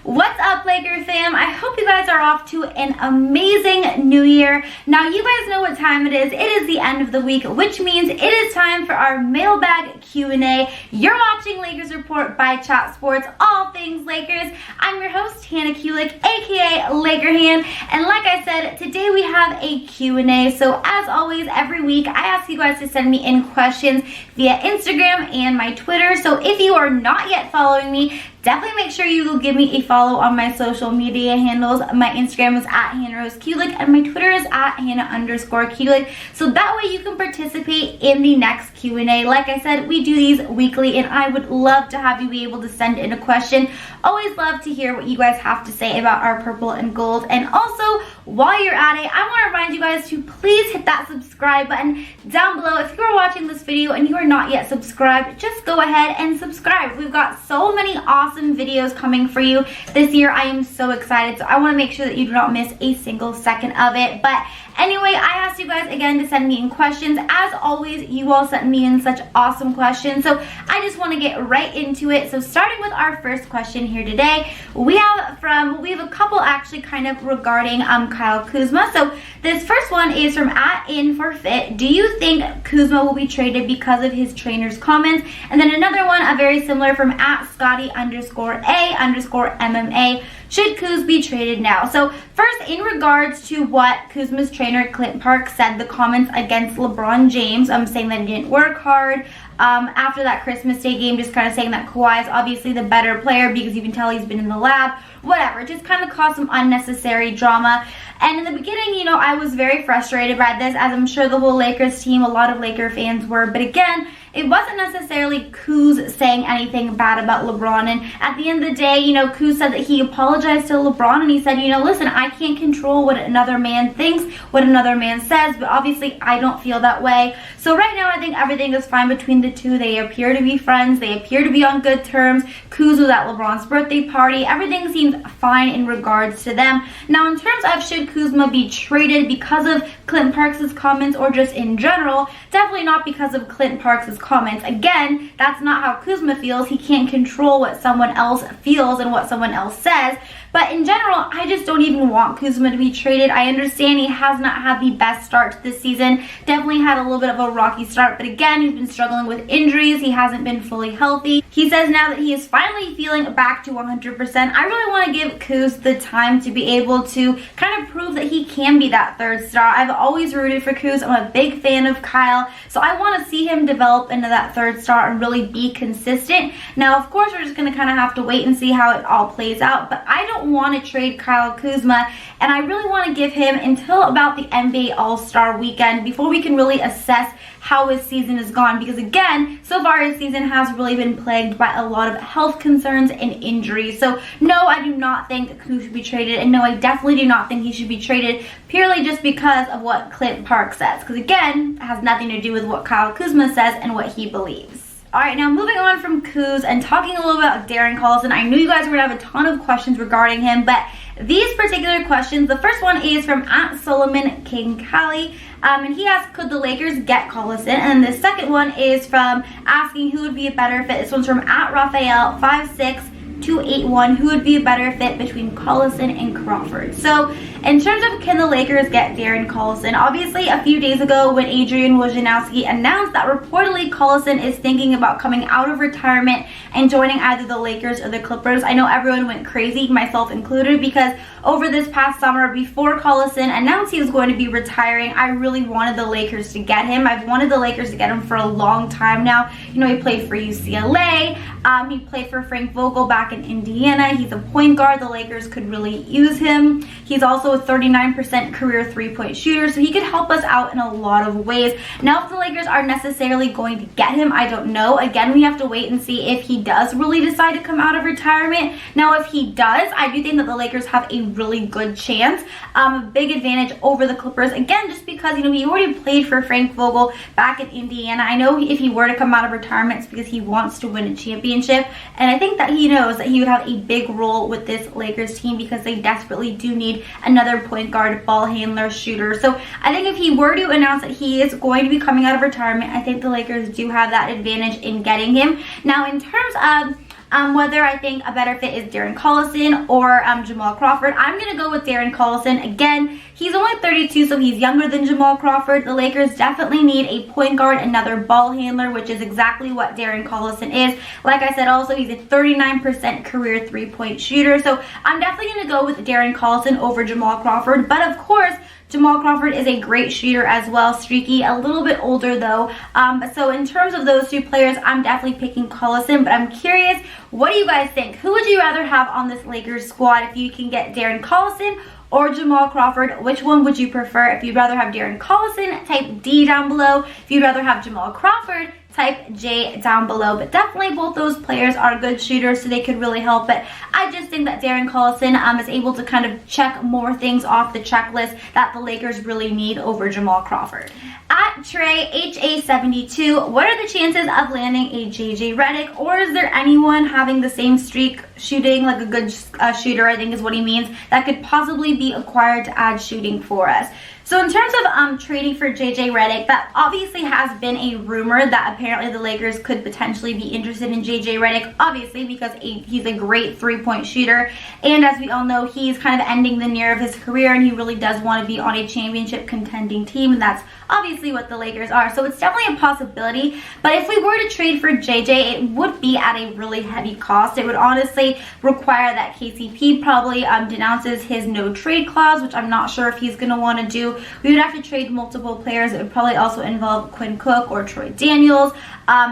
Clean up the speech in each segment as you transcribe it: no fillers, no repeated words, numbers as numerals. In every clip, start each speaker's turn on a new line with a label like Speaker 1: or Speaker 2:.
Speaker 1: What's up, Lakers fam? I hope you guys are off to an amazing new year. Now, you guys know what time it is. It is the end of the week, which means it is time for our mailbag Q&A. You're watching Lakers Report by Chat Sports, all things Lakers. I'm your host, Hannah Kulik, aka Laker Han, and like I said, today we have a Q&A. So as always, every week I ask you guys to send me in questions via Instagram and my Twitter. So if you are not yet following me, definitely make sure you go give me a follow on my social media handles. My Instagram is at HannahRoseKulik and my Twitter is at Hannah_Kulik. So that way you can participate in the next Q&A. Like I said, we do these weekly and I would love to have you be able to send in a question. Always love to hear what you guys have to say about our purple and gold. And also, while you're at it, I want to remind you guys to please hit that subscribe button down below. If you are watching this video and you are not yet subscribed, just go ahead and subscribe. We've got so many awesome videos coming for you this year. I am so excited, so I want to make sure that you do not miss a single second of it. But anyway, I asked you guys again to send me in questions. As always, you all sent me in such awesome questions, so I just want to get right into it. So starting with our first question here today, we have a couple actually kind of regarding Kyle Kuzma. So this first one is from @InForFit. Do you think Kuzma will be traded because of his trainer's comments? And then another one, a very similar from @Scotty_A_MMA. Should Kuz be traded now? So first, in regards to what Kuzma's trainer Clint Park said, the comments against LeBron James, saying that he didn't work hard after that Christmas Day game, just kind of saying that Kawhi is obviously the better player because you can tell he's been in the lab, whatever, just kind of caused some unnecessary drama. And in the beginning, you know, I was very frustrated by this, as I'm sure the whole Lakers team, a lot of Laker fans were, but again, it wasn't necessarily Kuz saying anything bad about LeBron. And at the end of the day, you know, Kuz said that he apologized to LeBron and he said, you know, listen, I can't control what another man thinks, what another man says, but obviously I don't feel that way. So right now I think everything is fine between the two. They appear to be friends. They appear to be on good terms. Kuz was at LeBron's birthday party. Everything seems fine in regards to them. Now, in terms of should Kuzma be traded because of Clint Parks' comments or just in general, definitely not because of Clint Parks' comments. Again, that's not how Kuzma feels. He can't control what someone else feels and what someone else says. But in general, I just don't even want Kuzma to be traded. I understand he has not had the best start to this season. Definitely had a little bit of a rocky start. But again, he's been struggling with injuries. He hasn't been fully healthy. He says now that he is finally feeling back to 100%. I really want to give Kuz the time to be able to kind of prove that he can be that third star. I've always rooted for Kuz. I'm a big fan of Kyle. So I want to see him develop into that third star and really be consistent. Now, of course, we're just going to kind of have to wait and see how it all plays out. But I don't want to trade Kyle Kuzma, and I really want to give him until about the NBA All-Star weekend before we can really assess how his season has gone, because again, so far his season has really been plagued by a lot of health concerns and injuries. So no, I do not think Kuz should be traded, and no, I definitely do not think he should be traded purely just because of what Clint Park says, because again, it has nothing to do with what Kyle Kuzma says and what he believes. Alright, now moving on from Kuz and talking a little bit about Darren Collison. I knew you guys were going to have a ton of questions regarding him, but these particular questions, the first one is from @SolomonKingCali, and he asked, could the Lakers get Collison? And the second one is from asking who would be a better fit. This one's from @Raphael56281, who would be a better fit between Collison and Crawford. So in terms of can the Lakers get Darren Collison, obviously a few days ago when Adrian Wojnarowski announced that reportedly Collison is thinking about coming out of retirement and joining either the Lakers or the Clippers, I know everyone went crazy, myself included, because over this past summer, before Collison announced he was going to be retiring, I really wanted the Lakers to get him. I've wanted the Lakers to get him for a long time now. You know, he played for UCLA. He played for Frank Vogel back in Indiana. He's a point guard. The Lakers could really use him. He's also a 39% career three-point shooter, so he could help us out in a lot of ways. Now, if the Lakers are necessarily going to get him, I don't know. Again, we have to wait and see if he does really decide to come out of retirement. Now, if he does, I do think that the Lakers have a really good chance, a big advantage over the Clippers. Again, just because, you know, he already played for Frank Vogel back in Indiana. I know if he were to come out of retirement, it's because he wants to win a championship, and I think that he knows that he would have a big role with this Lakers team because they desperately do need another point guard, ball handler, shooter. So I think if he were to announce that he is going to be coming out of retirement, I think the Lakers do have that advantage in getting him. Now, in terms of whether I think a better fit is Darren Collison or Jamal Crawford. I'm going to go with Darren Collison. Again, he's only 32, so he's younger than Jamal Crawford. The Lakers definitely need a point guard, another ball handler, which is exactly what Darren Collison is. Like I said, also, he's a 39% career three-point shooter. So I'm definitely going to go with Darren Collison over Jamal Crawford. But of course, Jamal Crawford is a great shooter as well, streaky, a little bit older though. So in terms of those two players, I'm definitely picking Collison, but I'm curious, what do you guys think? Who would you rather have on this Lakers squad if you can get Darren Collison or Jamal Crawford? Which one would you prefer? If you'd rather have Darren Collison, type D down below. If you'd rather have Jamal Crawford, type J down below. But definitely both those players are good shooters, so they could really help. But I just think that Darren Collison is able to kind of check more things off the checklist that the Lakers really need over Jamal Crawford. At Trey HA72, what are the chances of landing a JJ Redick, or is there anyone having the same streak shooting, like a good shooter, I think is what he means, that could possibly be acquired to add shooting for us? So in terms of trading for JJ Redick, that obviously has been a rumor that apparently the Lakers could potentially be interested in JJ Redick, obviously because he's a great three-point shooter, and as we all know, he's kind of ending the near of his career, and he really does want to be on a championship contending team, and that's obviously what the Lakers are. So it's definitely a possibility, but if we were to trade for JJ, it would be at a really heavy cost. It would honestly require that KCP probably denounces his no trade clause, which I'm not sure if he's going to want to do. We would have to trade multiple players. It would probably also involve Quinn Cook or Troy Daniels,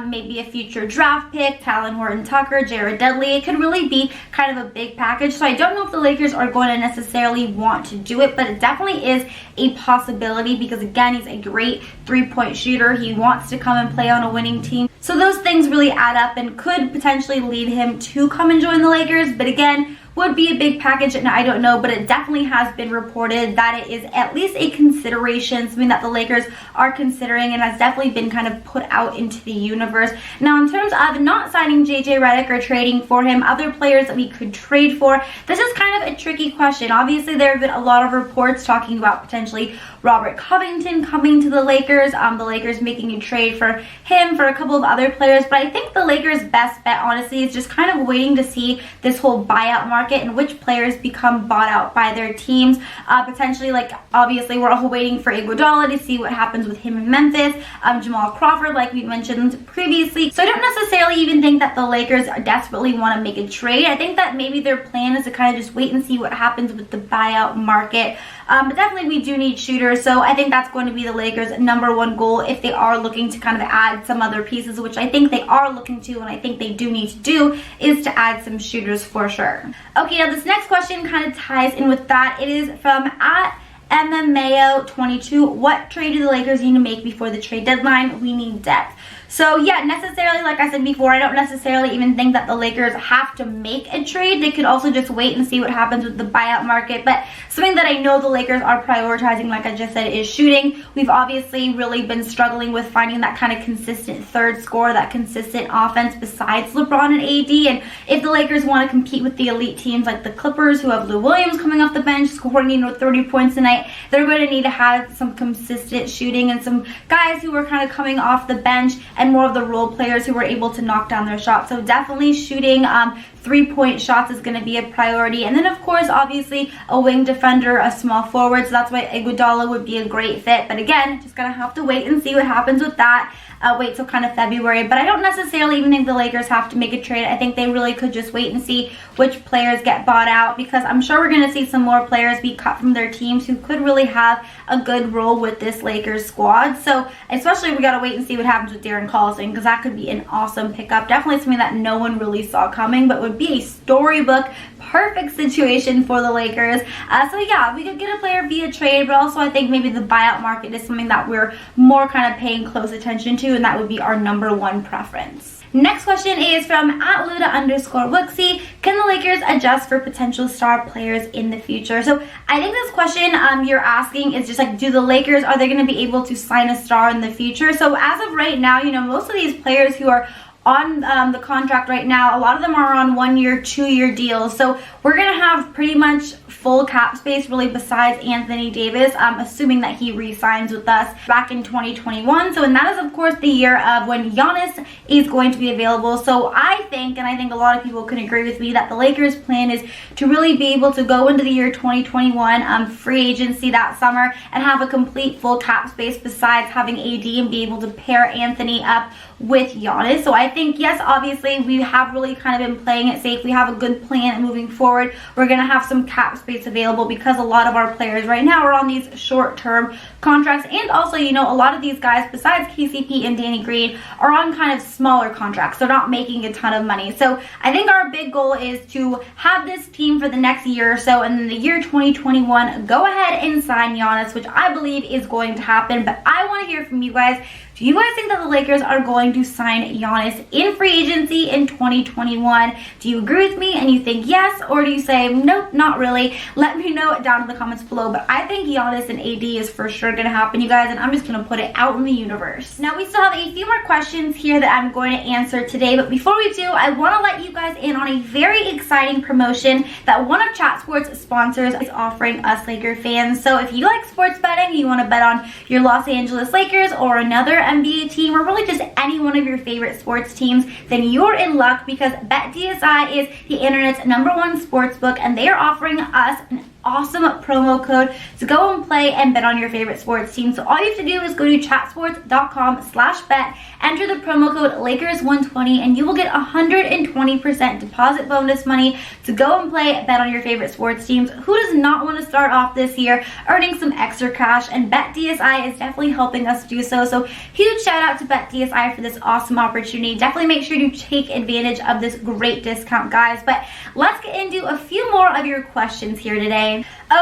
Speaker 1: maybe a future draft pick, Talon Horton-Tucker, Jared Dudley. It could really be kind of a big package. So I don't know if the Lakers are going to necessarily want to do it, but it definitely is a possibility because, again, he's a great three-point shooter. He wants to come and play on a winning team. So those things really add up and could potentially lead him to come and join the Lakers. But again, would be a big package, and I don't know, but it definitely has been reported that it is at least a consideration, something that the Lakers are considering and has definitely been kind of put out into the universe. Now, in terms of not signing JJ Redick or trading for him, other players that we could trade for, this is kind of a tricky question. Obviously, there have been a lot of reports talking about potentially Robert Covington coming to the Lakers, the Lakers making a trade for him, for a couple of other players, but I think the Lakers' best bet, honestly, is just kind of waiting to see this whole buyout market and which players become bought out by their teams. Potentially, like, obviously, we're all waiting for Iguodala to see what happens with him in Memphis. Jamal Crawford, like we mentioned previously. So I don't necessarily even think that the Lakers desperately want to make a trade. I think that maybe their plan is to kind of just wait and see what happens with the buyout market. But definitely we do need shooters, so I think that's going to be the Lakers' #1 goal if they are looking to kind of add some other pieces, which I think they are looking to, and I think they do need to do, is to add some shooters for sure. Okay, now this next question kind of ties in with that. It is from at MMAO22. What trade do the Lakers need to make before the trade deadline? We need depth. So yeah, necessarily, like I said before, I don't necessarily even think that the Lakers have to make a trade. They could also just wait and see what happens with the buyout market. But something that I know the Lakers are prioritizing, like I just said, is shooting. We've obviously really been struggling with finding that kind of consistent third scorer, that consistent offense besides LeBron and AD. And if the Lakers want to compete with the elite teams like the Clippers, who have Lou Williams coming off the bench, scoring 30 points a night, they're going to need to have some consistent shooting and some guys who are kind of coming off the bench and more of the role players who were able to knock down their shots. So definitely shooting three-point shots is going to be a priority. And then, of course, obviously, a wing defender, a small forward. So that's why Iguodala would be a great fit. But again, just going to have to wait and see what happens with that. Wait till kind of February. But I don't necessarily even think the Lakers have to make a trade. I think they really could just wait and see which players get bought out, because I'm sure we're going to see some more players be cut from their teams who could really have a good role with this Lakers squad. So especially we got to wait and see what happens with Darren Collison, because that could be an awesome pickup. Definitely something that no one really saw coming, but would be a storybook perfect situation for the Lakers. So yeah, we could get a player via trade, but also I think maybe the buyout market is something that we're more kind of paying close attention to, and that would be our #1 preference. Next question is from @Luda_Wooksy. Can the Lakers adjust for potential star players in the future? So I think this question you're asking is just like, do the Lakers, are they going to be able to sign a star in the future? So as of right now, most of these players who are on the contract right now. A lot of them are on 1 year, 2 year deals. So we're going to have pretty much full cap space really besides Anthony Davis, assuming that he re-signs with us back in 2021. So, and that is of course the year of when Giannis is going to be available. So I think, and I think a lot of people can agree with me, that the Lakers' plan is to really be able to go into the year 2021 free agency that summer and have a complete full cap space besides having AD and be able to pair Anthony up with Giannis. So I think, yes, obviously we have really kind of been playing it safe. We have a good plan moving forward. We're going to have some cap space available because a lot of our players right now are on these short-term contracts, and also, you know, a lot of these guys besides KCP and Danny Green are on kind of smaller contracts. They're not making a ton of money. So I think our big goal is to have this team for the next year or so, and then the year 2021 go ahead and sign Giannis, which I believe is going to happen. But I want to hear from you guys. Do you guys think that the Lakers are going to sign Giannis in free agency in 2021? Do you agree with me and you think yes, or do you say nope, not really? Let me know down in the comments below. But I think Giannis and AD is for sure going to happen, you guys, and I'm just going to put it out in the universe. Now, we still have a few more questions here that I'm going to answer today, but before we do, I want to let you guys in on a very exciting promotion that one of Chat Sports' sponsors is offering us Laker fans. So if you like sports betting, you want to bet on your Los Angeles Lakers or another NBA team, or really just any one of your favorite sports teams, then you're in luck, because BetDSI is the internet's #1 sports book, and they are offering us an awesome promo code to go and play and bet on your favorite sports team. So all you have to do is go to chatsports.com/bet, enter the promo code Lakers120, and you will get 120% deposit bonus money to go and play, bet on your favorite sports teams. Who does not want to start off this year earning some extra cash? And BetDSI is definitely helping us do so. So huge shout out to BetDSI for this awesome opportunity. Definitely make sure to take advantage of this great discount, guys. But let's get into a few more of your questions here today.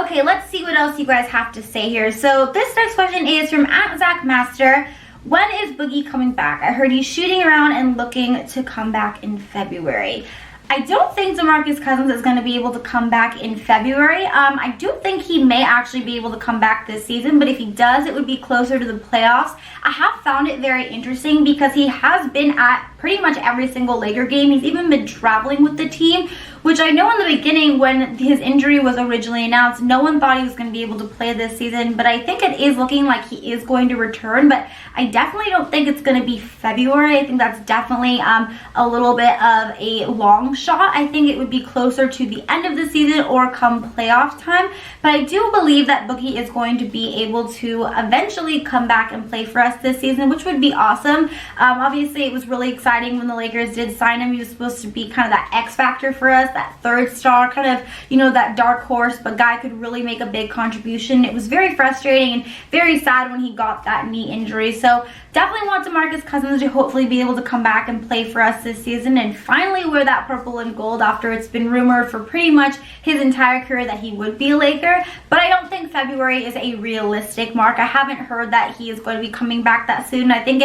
Speaker 1: Okay, let's see what else you guys have to say here. So this next question is from @ZachMaster. When is Boogie coming back? I heard he's shooting around and looking to come back in February. I don't think DeMarcus Cousins is going to be able to come back in February. I do think he may actually be able to come back this season, but if he does, it would be closer to the playoffs. I have found it very interesting because he has been at pretty much every single Laker game. He's even been traveling with the team, which I know in the beginning when his injury was originally announced, no one thought he was going to be able to play this season, but I think it is looking like he is going to return, but I definitely don't think it's going to be February. I think that's definitely a little bit of a long shot. I think it would be closer to the end of the season or come playoff time, but I do believe that Boogie is going to be able to eventually come back and play for us this season, which would be awesome. Obviously, it was really exciting when the Lakers did sign him. He was supposed to be kind of that X factor for us, that third star, kind of, you know, that dark horse, but guy could really make a big contribution. It was very frustrating and very sad when he got that knee injury. So definitely want DeMarcus Cousins to hopefully be able to come back and play for us this season and finally wear that purple and gold after it's been rumored for pretty much his entire career that he would be a Laker. But I don't think February is a realistic mark. I haven't heard that he is going to be coming back that soon. I think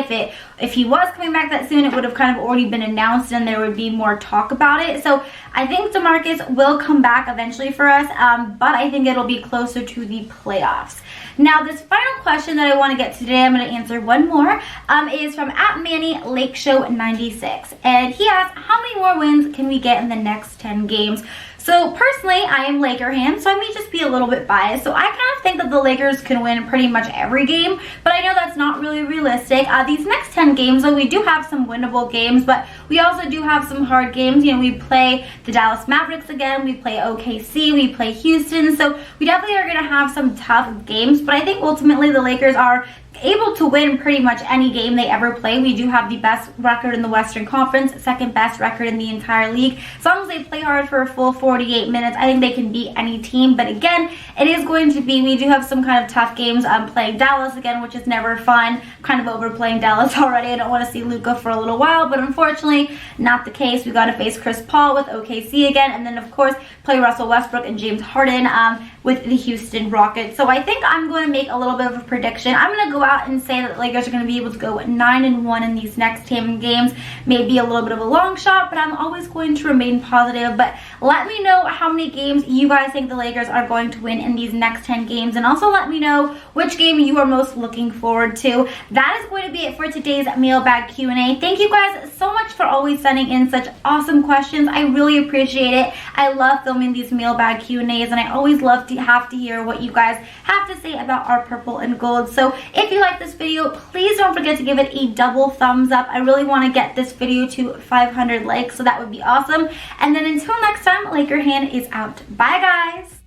Speaker 1: if he was coming back that soon, it would have kind of already been announced and there would be more talk about it. So I think DeMarcus will come back eventually for us, but I think it'll be closer to the playoffs. Now, this final question that I want to get to today, I'm going to answer one more, is from @Manny Lakeshow 96, and he asks, how many more wins can we get in the next 10 games? So personally, I am Laker fan, so I may just be a little bit biased. So I kind of think that the Lakers can win pretty much every game, but I know that's not really realistic. These next 10 games, though, we do have some winnable games, but we also do have some hard games. You know, we play the Dallas Mavericks again, we play OKC, we play Houston, so we definitely are going to have some tough games, but I think ultimately the Lakers are able to win pretty much any game they ever play. We do have the best record in the Western Conference, second best record in the entire league. As long as they play hard for a full 48 minutes, I think they can beat any team. But again, it is going to be, we do have some kind of tough games. Playing Dallas again, which is never fun. Kind of over playing Dallas already. I don't want to see Luka for a little while, but unfortunately, not the case. We got to face Chris Paul with OKC again, and then of course, play Russell Westbrook and James Harden with the Houston Rockets. So I think I'm going to make a little bit of a prediction. I'm going to go out and say that the Lakers are going to be able to go 9-1 in these next 10 games. Maybe a little bit of a long shot, but I'm always going to remain positive. But let me know how many games you guys think the Lakers are going to win in these next 10 games, and also let me know which game you are most looking forward to. That is going to be it for today's mailbag Q&A. Thank you guys so much for always sending in such awesome questions. I really appreciate it. I love filming these mailbag Q&As, and I always love to have to hear what you guys have to say about our purple and gold. So if you like this video, please don't forget to give it a double thumbs up. I really want to get this video to 500 likes, so that would be awesome. And then until next time, Laker Hand is out. Bye guys.